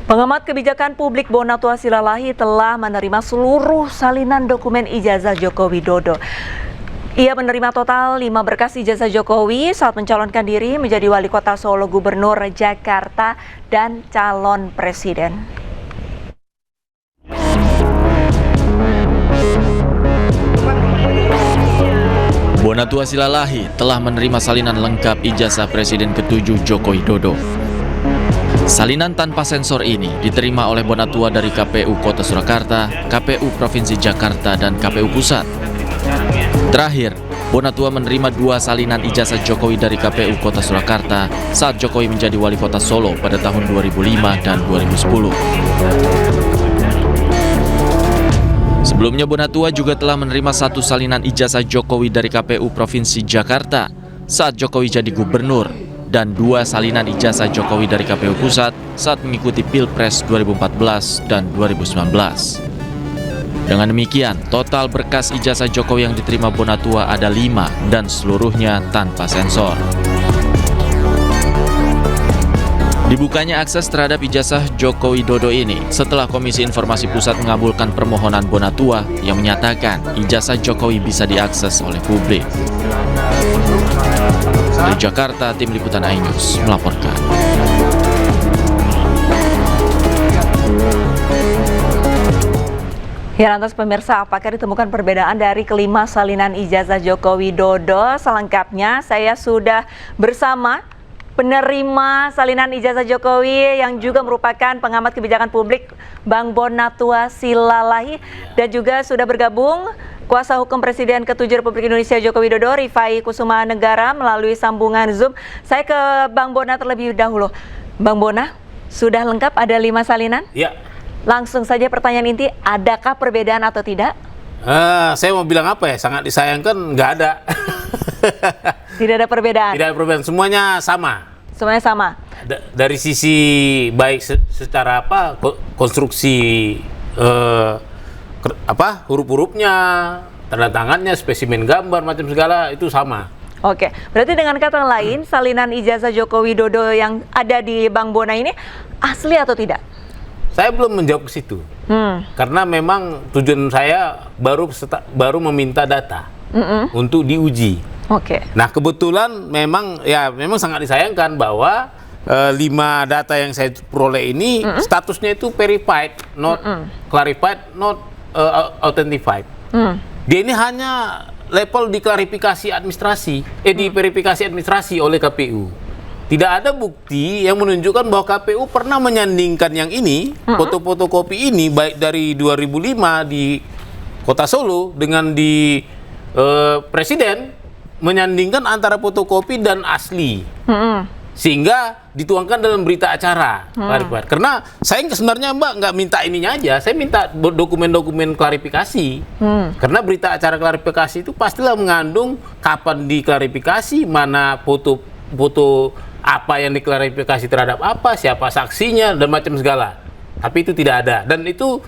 Pengamat kebijakan publik Bonatua Silalahi telah menerima seluruh salinan dokumen ijazah Joko Widodo. Ia menerima total 5 berkas ijazah Jokowi saat mencalonkan diri menjadi wali kota Solo, gubernur Jakarta, dan calon presiden. Bonatua Silalahi telah menerima salinan lengkap ijazah Presiden ke-7 Joko Widodo. Salinan tanpa sensor ini diterima oleh Bonatua dari KPU Kota Surakarta, KPU Provinsi Jakarta, dan KPU Pusat. Terakhir, Bonatua menerima 2 salinan ijazah Jokowi dari KPU Kota Surakarta saat Jokowi menjadi wali kota Solo pada tahun 2005 dan 2010. Sebelumnya, Bonatua juga telah menerima 1 salinan ijazah Jokowi dari KPU Provinsi Jakarta saat Jokowi jadi gubernur, dan 2 salinan ijazah Jokowi dari KPU Pusat saat mengikuti Pilpres 2014 dan 2019. Dengan demikian, total berkas ijazah Jokowi yang diterima Bonatua ada 5 dan seluruhnya tanpa sensor. Dibukanya akses terhadap ijazah Joko Widodo ini setelah Komisi Informasi Pusat mengabulkan permohonan Bonatua yang menyatakan ijazah Jokowi bisa diakses oleh publik. Dari Jakarta, Tim Liputan iNews melaporkan. Ya, lantas pemirsa, apakah ditemukan perbedaan dari kelima salinan ijazah Joko Widodo? Selengkapnya saya sudah bersama penerima salinan ijazah Jokowi yang juga merupakan pengamat kebijakan publik, Bang Bonatua Silalahi, dan juga sudah bergabung Kuasa Hukum Presiden ke-7 Republik Indonesia Joko Widodo, Rifai Kusuma Negara, melalui sambungan Zoom. Saya ke Bang Bona terlebih dahulu. Bang Bona, sudah lengkap ada 5 salinan? Ya. Langsung saja pertanyaan inti, adakah perbedaan atau tidak? Saya mau bilang apa ya, sangat disayangkan nggak ada. Tidak ada perbedaan? Tidak ada perbedaan, semuanya sama. Semuanya sama? Dari sisi baik secara konstruksi huruf-hurufnya, tanda tangannya, spesimen gambar, macam segala itu sama. Oke, berarti dengan kata lain, salinan ijazah Joko Widodo yang ada di Bang Bona ini asli atau tidak? Saya belum menjawab ke situ, karena memang tujuan saya baru meminta data untuk diuji. Oke. Nah, kebetulan memang sangat disayangkan bahwa 5 data yang saya peroleh ini statusnya itu verified, not clarified, not authentified. Dia ini hanya level diklarifikasi administrasi, diverifikasi administrasi oleh KPU. Tidak ada bukti yang menunjukkan bahwa KPU pernah menyandingkan yang ini, foto-fotokopi ini, baik dari 2005 di Kota Solo dengan di Presiden, menyandingkan antara fotokopi dan asli. Sehingga dituangkan dalam berita acara. Karena saya sebenarnya nggak minta ininya aja, saya minta dokumen-dokumen klarifikasi. Karena berita acara klarifikasi itu pastilah mengandung kapan diklarifikasi, mana foto apa yang diklarifikasi terhadap apa, siapa saksinya, dan macam segala. Tapi itu tidak ada. Dan itu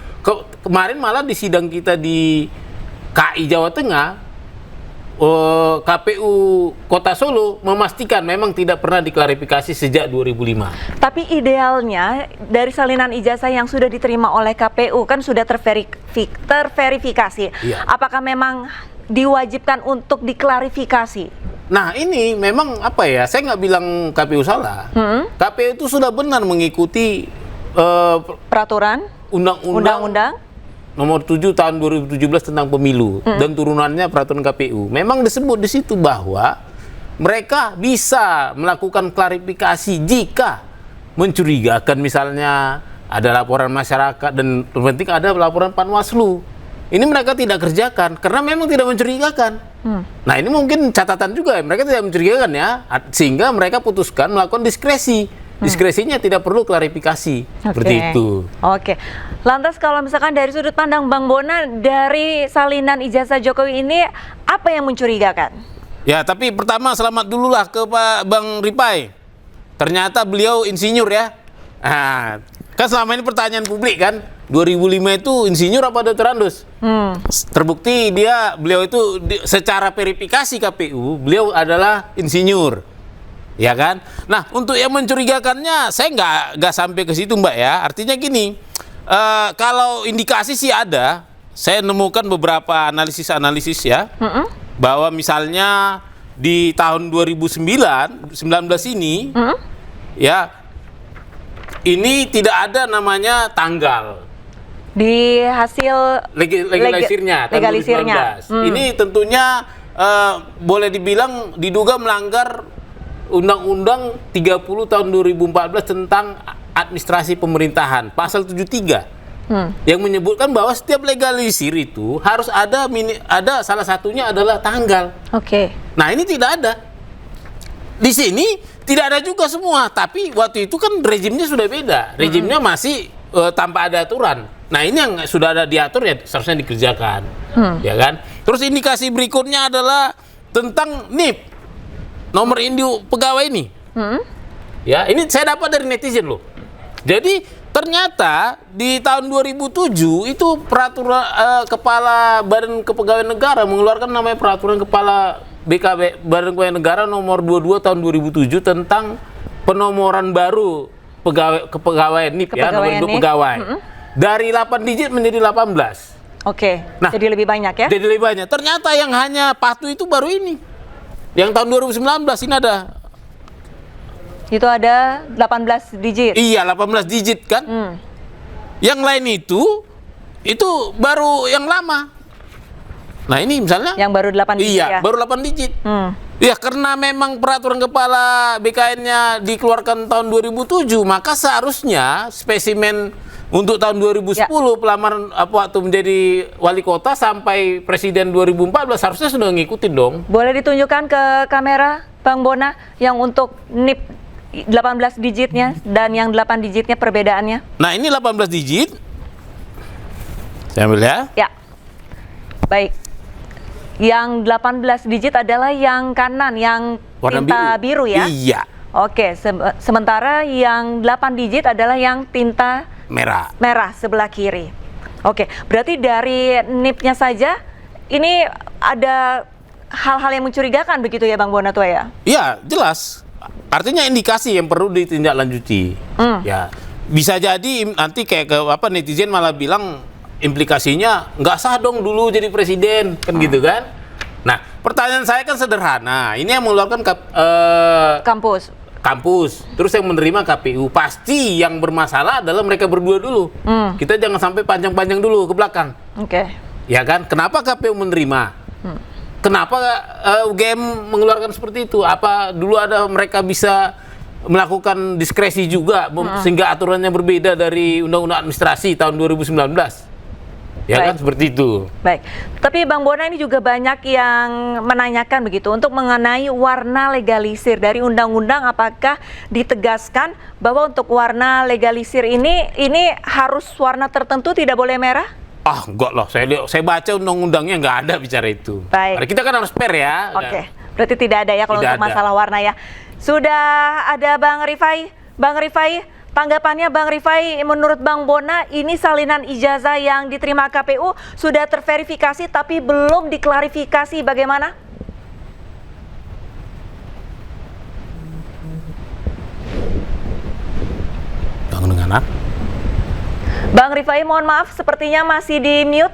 kemarin malah di sidang kita di KI Jawa Tengah, KPU Kota Solo memastikan memang tidak pernah diklarifikasi sejak 2005. Tapi idealnya dari salinan ijazah yang sudah diterima oleh KPU kan sudah terverifikasi. Iya. Apakah memang diwajibkan untuk diklarifikasi? Nah, ini memang saya nggak bilang KPU salah. KPU itu sudah benar mengikuti Peraturan? Undang-undang? Nomor 7 tahun 2017 tentang pemilu dan turunannya peraturan KPU. Memang disebut di situ bahwa mereka bisa melakukan klarifikasi jika mencurigakan, misalnya ada laporan masyarakat dan terpenting ada laporan Panwaslu. Ini mereka tidak kerjakan karena memang tidak mencurigakan. Nah, ini mungkin catatan juga ya, mereka tidak mencurigakan ya, sehingga mereka putuskan melakukan diskresi. Diskresinya tidak perlu klarifikasi. Seperti itu. Oke. Lantas kalau misalkan dari sudut pandang Bang Bona, dari salinan ijazah Jokowi ini apa yang mencurigakan? Ya, tapi pertama selamat dululah ke Pak Bang Rifai. Ternyata beliau insinyur ya. Nah, kan selama ini pertanyaan publik kan, 2005 itu insinyur apa doktorandus? Terbukti beliau itu secara verifikasi KPU, beliau adalah insinyur. Ya kan? Nah, untuk yang mencurigakannya, saya nggak sampai ke situ, Mbak ya. Artinya gini, kalau indikasi sih ada, saya nemukan beberapa analisis ya, bahwa misalnya di tahun 2019 ini, ya, ini tidak ada namanya tanggal di hasil legalisirnya tahun legalisirnya. 2019. Ini tentunya boleh dibilang diduga melanggar Undang-Undang 30 tahun 2014 tentang administrasi pemerintahan, pasal 73. Yang menyebutkan bahwa setiap legalisir itu harus ada salah satunya adalah tanggal. Oke. Nah, ini tidak ada. Di sini tidak ada juga semua, tapi waktu itu kan rejimnya sudah beda. Rejimnya masih tanpa ada aturan. Nah, ini yang sudah ada diatur ya seharusnya dikerjakan. Ya kan? Terus indikasi berikutnya adalah tentang NIP. Nomor induk pegawai ini. Ya, ini saya dapat dari netizen loh. Jadi ternyata di tahun 2007 itu peraturan Kepala Badan Kepegawaian Negara mengeluarkan namanya Peraturan Kepala BKB Badan Kepegawaian Negara nomor 22 tahun 2007 tentang penomoran baru kepegawaian NIP ya, nomor induk pegawai. Dari 8 digit menjadi 18. Oke. Nah, jadi lebih banyak ya? Jadi lebih banyak. Ternyata yang hanya patuh itu baru ini. Yang tahun 2019 ini ada. Itu ada 18 digit. Iya, 18 digit kan. Yang lain itu baru yang lama. Nah, ini misalnya Yang baru 8 digit iya, ya? baru 8 digit. Ya, karena memang peraturan kepala BKN-nya dikeluarkan tahun 2007, maka seharusnya spesimen untuk tahun 2010 pelamaran waktu menjadi wali kota sampai presiden 2014 harusnya sudah ngikutin dong. Boleh ditunjukkan ke kamera, Bang Bona, yang untuk NIP 18 digitnya dan yang 8 digitnya perbedaannya? Nah, ini 18 digit. Saya ambil ya. Ya. Baik. Yang 18 digit adalah yang kanan, yang Warna tinta biru ya? Iya. Oke, sementara yang 8 digit adalah yang tinta merah sebelah kiri. Oke, berarti dari NIP-nya saja ini ada hal-hal yang mencurigakan begitu ya Bang Bonatua ya? Iya, jelas. Artinya indikasi yang perlu ditindaklanjuti. Ya, bisa jadi nanti kayak netizen malah bilang implikasinya nggak sah dong dulu jadi presiden kan gitu kan? Nah, pertanyaan saya kan sederhana. Ini yang mengeluarkan kampus, terus yang menerima KPU. Pasti yang bermasalah adalah mereka berdua dulu. Kita jangan sampai panjang-panjang dulu ke belakang. Oke. Ya kan? Kenapa KPU menerima? Kenapa UGM mengeluarkan seperti itu? Apa dulu ada mereka bisa melakukan diskresi juga sehingga aturannya berbeda dari Undang-Undang Administrasi tahun 2019? Ya kan seperti itu. Baik, tapi Bang Bona ini juga banyak yang menanyakan begitu untuk mengenai warna legalisir dari undang-undang, apakah ditegaskan bahwa untuk warna legalisir ini harus warna tertentu, tidak boleh merah? Ah, enggak lah, saya baca undang-undangnya nggak ada bicara itu. Baik. Kita kan harus fair ya. Oke, berarti tidak ada ya kalau untuk masalah warna ya. Sudah ada Bang Rifai. Bang Rifai, tanggapannya Bang Rifai, menurut Bang Bona, ini salinan ijazah yang diterima KPU sudah terverifikasi tapi belum diklarifikasi, bagaimana? Bang Denganak. Bang Rifai, mohon maaf, sepertinya masih di mute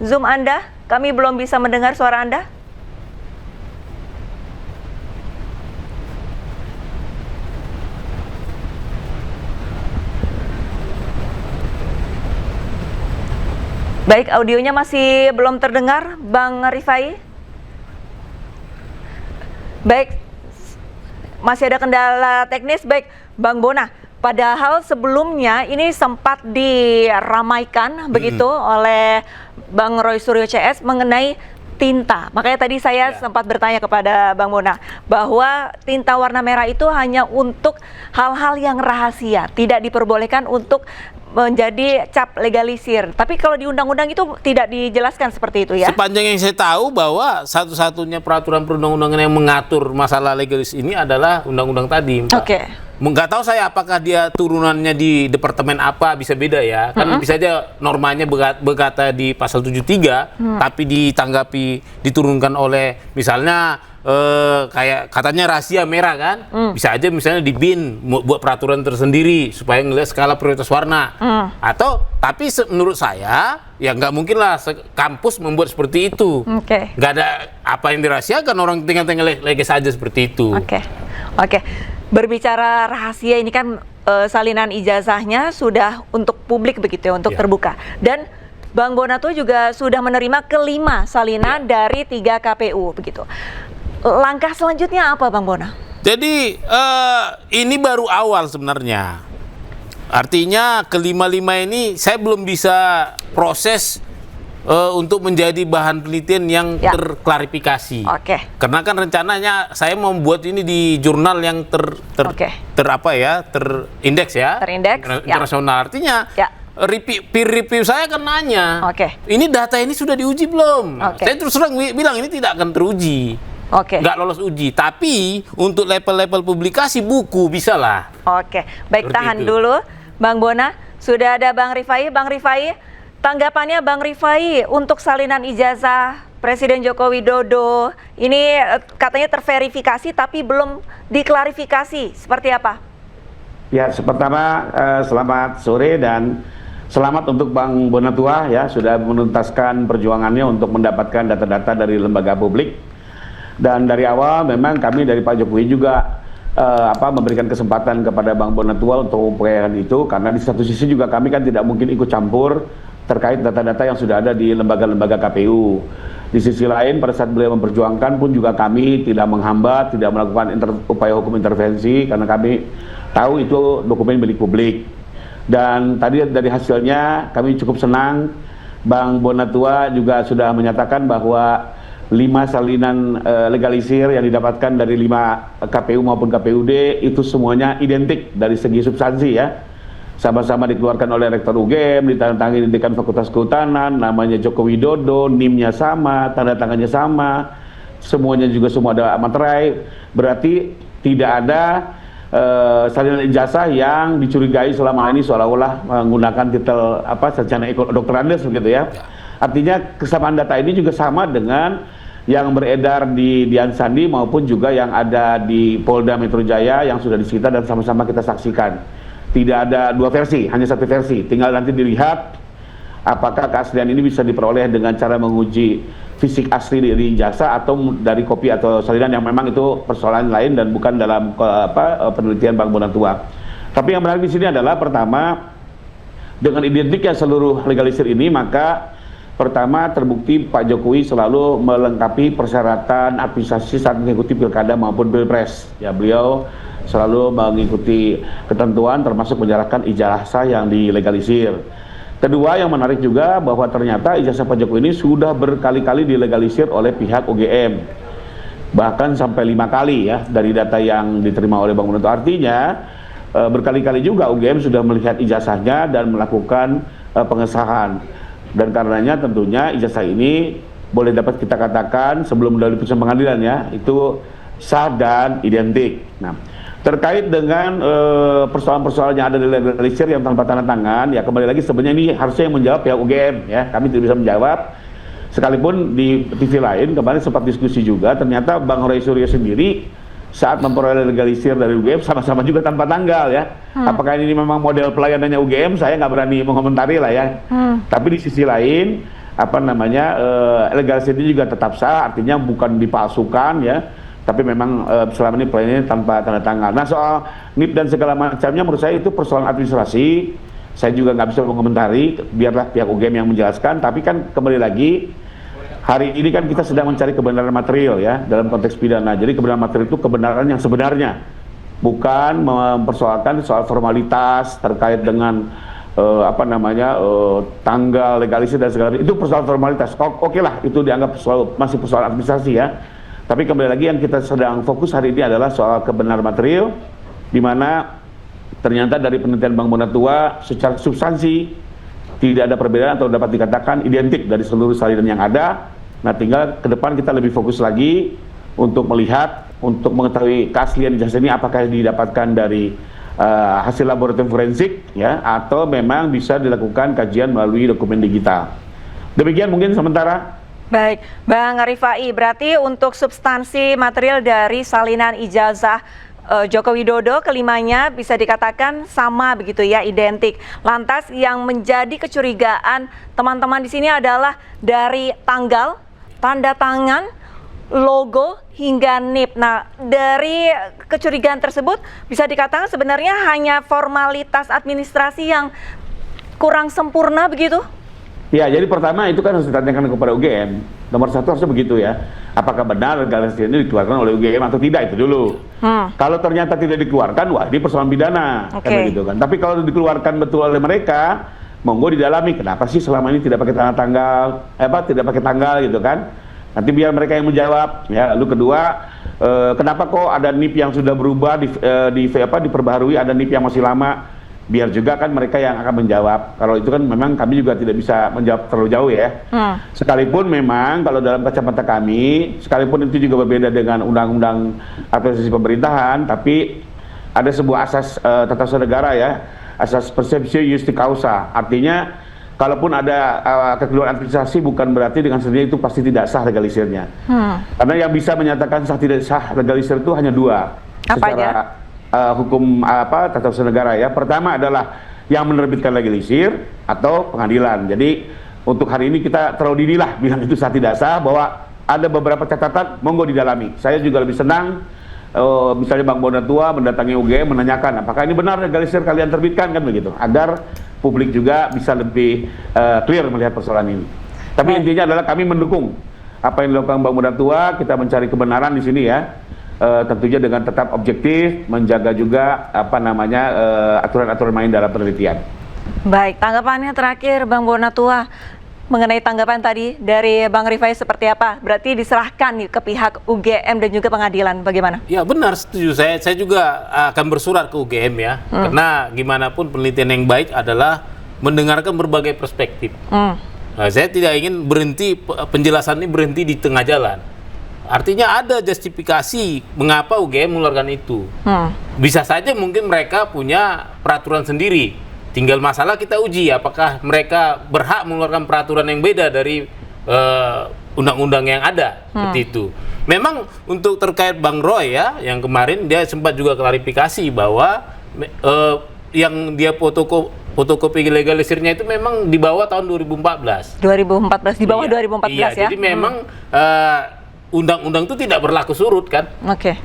Zoom Anda. Kami belum bisa mendengar suara Anda. Baik, audionya masih belum terdengar, Bang Rifai. Baik, masih ada kendala teknis. Baik, Bang Bona, padahal sebelumnya ini sempat diramaikan begitu oleh Bang Roy Suryo CS mengenai tinta. Makanya tadi saya sempat bertanya kepada Bang Bona bahwa tinta warna merah itu hanya untuk hal-hal yang rahasia, tidak diperbolehkan untuk menjadi cap legalisir. Tapi kalau di undang-undang itu tidak dijelaskan seperti itu ya? Sepanjang yang saya tahu bahwa satu-satunya peraturan perundang-undangan yang mengatur masalah legalis ini adalah undang-undang tadi. Oke. nggak tahu saya apakah dia turunannya di departemen apa, bisa beda ya. Kan bisa aja normanya berkata di pasal 73, tapi diturunkan oleh misalnya kayak katanya rahasia merah kan. Bisa aja misalnya di BIN buat peraturan tersendiri supaya ngelihat skala prioritas warna. Atau tapi menurut saya ya nggak mungkin lah kampus membuat seperti itu. Nggak ada apa yang dirahasiakan, orang tinggal-tinggal lagi saja seperti itu. Oke. Berbicara rahasia ini kan salinan ijazahnya sudah untuk publik begitu ya, untuk terbuka. Dan Bang Bonatua juga sudah menerima kelima salinan dari 3 KPU begitu. Langkah selanjutnya apa, Bang Bona? Jadi ini baru awal sebenarnya. Artinya kelima-lima ini saya belum bisa proses untuk menjadi bahan penelitian yang terklarifikasi. Karena kan rencananya saya mau membuat ini di jurnal yang terindeks ya. Internasional. Artinya peer review saya akan nanya, ini data ini sudah diuji belum? Saya terus terang bilang ini tidak akan teruji. Nggak lolos uji, tapi untuk level-level publikasi buku bisa lah. Baik, tahan dulu Bang Bona. Sudah ada Bang Rifai. Bang Rifai, tanggapannya Bang Rifai untuk salinan ijazah Presiden Joko Widodo ini katanya terverifikasi tapi belum diklarifikasi, seperti apa? Ya, pertama selamat sore dan selamat untuk Bang Bonatua ya, sudah menuntaskan perjuangannya untuk mendapatkan data-data dari lembaga publik. Dan dari awal memang kami dari Pak Jokowi juga memberikan kesempatan kepada Bang Bonatua untuk upayaan itu, karena di satu sisi juga kami kan tidak mungkin ikut campur terkait data-data yang sudah ada di lembaga-lembaga KPU. Di sisi lain pada saat beliau memperjuangkan pun juga kami tidak menghambat, tidak melakukan upaya hukum intervensi, karena kami tahu itu dokumen milik publik. Dan tadi dari hasilnya kami cukup senang, Bang Bonatua juga sudah menyatakan bahwa 5 salinan legalisir yang didapatkan dari 5 KPU maupun KPUD itu semuanya identik dari segi substansi ya. Sama-sama dikeluarkan oleh Rektor UGM, ditandatangani Dekan Fakultas Kehutanan, namanya Joko Widodo, NIM-nya sama, tanda tangannya sama, semuanya juga semua ada materai. Berarti tidak ada salinan ijazah yang dicurigai selama ini seolah-olah menggunakan titel sarjana Dr. Andes begitu ya. Artinya kesamaan data ini juga sama dengan yang beredar di Dian Sandi maupun juga yang ada di Polda Metro Jaya yang sudah disita dan sama-sama kita saksikan. Tidak ada 2 versi, hanya 1 versi. Tinggal nanti dilihat apakah keaslian ini bisa diperoleh dengan cara menguji fisik asli dari ijazah atau dari kopi atau salinan yang memang itu persoalan lain dan bukan dalam penelitian Bang Bonatua. Tapi yang menarik di sini adalah pertama, dengan identiknya seluruh legalisir ini, maka pertama terbukti Pak Jokowi selalu melengkapi persyaratan administrasi saat mengikuti pilkada maupun pilpres. Ya, beliau selalu mengikuti ketentuan termasuk menyerahkan ijazah yang dilegalisir. Kedua, yang menarik juga bahwa ternyata ijazah Pak Jokowi ini sudah berkali-kali dilegalisir oleh pihak UGM. Bahkan sampai 5 kali ya dari data yang diterima oleh Bang Bonatua. Artinya berkali-kali juga UGM sudah melihat ijazahnya dan melakukan pengesahan. Dan karenanya tentunya ijazah ini boleh dapat kita katakan sebelum melalui putusan pengadilan ya, itu sah dan identik. Nah, terkait dengan persoalan-persoalan yang ada di legalisir yang tanpa tanda tangan, ya kembali lagi sebenarnya ini harusnya yang menjawab pihak UGM ya, kami tidak bisa menjawab. Sekalipun di TV lain kemarin sempat diskusi juga, ternyata Bang Roy Suryo sendiri saat memperoleh legalisir dari UGM sama-sama juga tanpa tanggal ya. Apakah ini memang model pelayanannya UGM, saya nggak berani mengomentari lah ya. Tapi di sisi lain legalisir ini juga tetap sah, artinya bukan dipalsukan ya, tapi memang selama ini pelayanannya tanpa tanda tangan. Nah, soal NIP dan segala macamnya menurut saya itu persoalan administrasi, saya juga nggak bisa mengomentari, biarlah pihak UGM yang menjelaskan. Tapi kan kembali lagi, hari ini kan kita sedang mencari kebenaran material ya dalam konteks pidana. Jadi kebenaran material itu kebenaran yang sebenarnya, bukan mempersoalkan soal formalitas terkait dengan tanggal legalisir dan segala macam. Itu persoalan formalitas. Oke lah, itu dianggap masih persoalan administrasi ya. Tapi kembali lagi yang kita sedang fokus hari ini adalah soal kebenaran material, di mana ternyata dari penelitian Bang Bonatua secara substansi tidak ada perbedaan atau dapat dikatakan identik dari seluruh salinan yang ada. Nah, tinggal ke depan kita lebih fokus lagi untuk melihat untuk mengetahui keaslian ijazah ini apakah didapatkan dari hasil laboratorium forensik ya atau memang bisa dilakukan kajian melalui dokumen digital. Demikian mungkin sementara. Baik, Bang Rifai, berarti untuk substansi material dari salinan ijazah Joko Widodo kelimanya bisa dikatakan sama begitu ya, identik. Lantas yang menjadi kecurigaan teman-teman di sini adalah dari tanggal, tanda tangan, logo hingga NIP. Nah, dari kecurigaan tersebut bisa dikatakan sebenarnya hanya formalitas administrasi yang kurang sempurna begitu? Ya, jadi pertama itu kan harus ditanyakan kepada UGM. Nomor satu harusnya begitu ya. Apakah benar legalisir ini dikeluarkan oleh UGM atau tidak, itu dulu. Kalau ternyata tidak dikeluarkan, wah ini persoalan pidana. Kan begitu kan. Tapi kalau dikeluarkan betul oleh mereka, monggo didalami. Kenapa sih selama ini tidak pakai tidak pakai tanggal gitu kan? Nanti biar mereka yang menjawab. Ya, lalu kedua, kenapa kok ada NIP yang sudah berubah, diperbaharui, ada NIP yang masih lama? Biar juga kan mereka yang akan menjawab. Kalau itu kan memang kami juga tidak bisa menjawab terlalu jauh ya. Sekalipun memang kalau dalam kacamata kami, sekalipun itu juga berbeda dengan undang-undang administrasi pemerintahan, tapi ada sebuah asas tata usaha negara ya, asas persepsio justi causa. Artinya kalaupun ada kekeliruan administrasi bukan berarti dengan sendirinya itu pasti tidak sah legalisirnya. Karena yang bisa menyatakan sah tidak sah legalisir itu hanya dua. Apa secara hukum tata usaha negara ya. Pertama adalah yang menerbitkan legalisir atau pengadilan. Jadi untuk hari ini kita terlalu dini lah bilang itu sah tidak sah, bahwa ada beberapa catatan, monggo didalami. Saya juga lebih senang misalnya Bang Bonatua mendatangi UGM menanyakan apakah ini benar legalisir kalian terbitkan, kan begitu, agar publik juga bisa lebih clear melihat persoalan ini. Tapi intinya adalah kami mendukung apa yang dilakukan Bang Bonatua. Kita mencari kebenaran di sini ya. Tentunya dengan tetap objektif, menjaga juga aturan-aturan main dalam penelitian. Baik, tanggapannya terakhir Bang Bonatua mengenai tanggapan tadi dari Bang Rifai seperti apa? Berarti diserahkan ke pihak UGM dan juga pengadilan, bagaimana? Ya benar, setuju. Saya juga akan bersurat ke UGM ya, karena gimana pun penelitian yang baik adalah mendengarkan berbagai perspektif. Nah, saya tidak ingin penjelasan ini berhenti di tengah jalan. Artinya ada justifikasi mengapa UGM mengeluarkan itu. Bisa saja mungkin mereka punya peraturan sendiri. Tinggal masalah kita uji apakah mereka berhak mengeluarkan peraturan yang beda dari undang-undang yang ada. Seperti itu. Memang untuk terkait Bang Roy ya, yang kemarin dia sempat juga klarifikasi bahwa yang dia fotokopi legalisirnya itu memang di bawah tahun 2014. 2014, di bawah 2014 iya, ya? Jadi memang undang-undang itu tidak berlaku surut kan?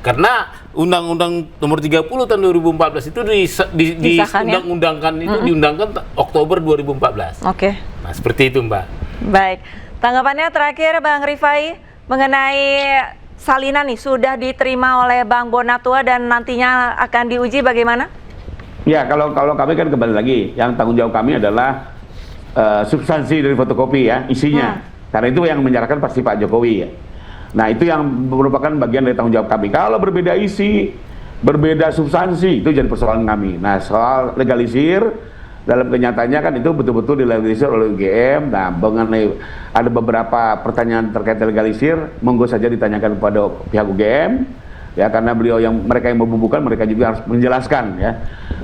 Karena Undang-Undang Nomor 30 tahun 2014 itu diundang-undangkan itu diundangkan Oktober 2014. Nah, seperti itu, Mbak. Baik. Tanggapannya terakhir Bang Rifai mengenai salinan nih sudah diterima oleh Bang Bonatua dan nantinya akan diuji bagaimana? Ya, kalau kami kan kembali lagi, yang tanggung jawab kami adalah substansi dari fotokopi ya, isinya. Karena itu yang menyerahkan pasti Pak Jokowi ya. Nah, itu yang merupakan bagian dari tanggung jawab kami. Kalau berbeda isi, berbeda substansi, itu jadi persoalan kami. Nah, soal legalisir, dalam kenyataannya kan itu betul-betul dilegalisir oleh UGM. Nah, mengenai ada beberapa pertanyaan terkait legalisir, monggo saja ditanyakan kepada pihak UGM. Ya, karena mereka yang membubuhkan, mereka juga harus menjelaskan ya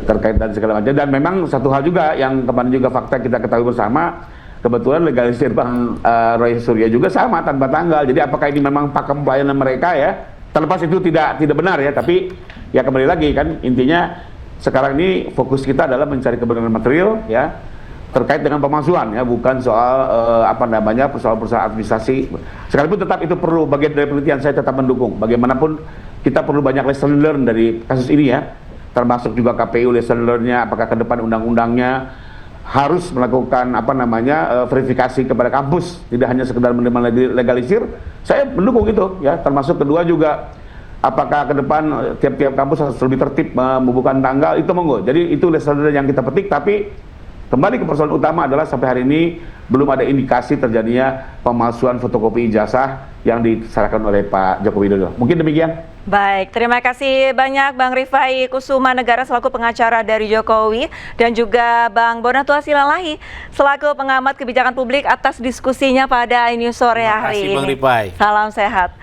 terkait dan segala macam. Dan memang satu hal juga yang kemarin juga fakta kita ketahui bersama, kebetulan legalisir Bang Roy Suryo juga sama tanpa tanggal. Jadi apakah ini memang pakem pelayanan mereka ya? Terlepas itu tidak benar ya, tapi ya kembali lagi kan intinya sekarang ini fokus kita adalah mencari kebenaran material ya terkait dengan pemalsuan ya, bukan soal persoalan administrasi. Sekalipun tetap itu perlu bagian dari penelitian, saya tetap mendukung. Bagaimanapun kita perlu banyak lesson learn dari kasus ini ya, termasuk juga KPU lesson learn-nya, apakah ke depan undang-undangnya harus melakukan verifikasi kepada kampus, tidak hanya sekedar menerima legalisir. Saya mendukung itu ya, termasuk kedua juga apakah ke depan tiap-tiap kampus harus lebih tertib membubuhkan tanggal, itu monggo. Jadi itu lesson yang kita petik, tapi kembali ke persoalan utama adalah sampai hari ini belum ada indikasi terjadinya pemalsuan fotokopi ijazah yang diserahkan oleh Pak Joko Widodo. Mungkin demikian. Baik, terima kasih banyak Bang Rifai Kusuma Negara selaku pengacara dari Jokowi dan juga Bang Bonatua Silalahi selaku pengamat kebijakan publik atas diskusinya pada iNews sore hari ini. Terima kasih Bang Rifai. Salam sehat.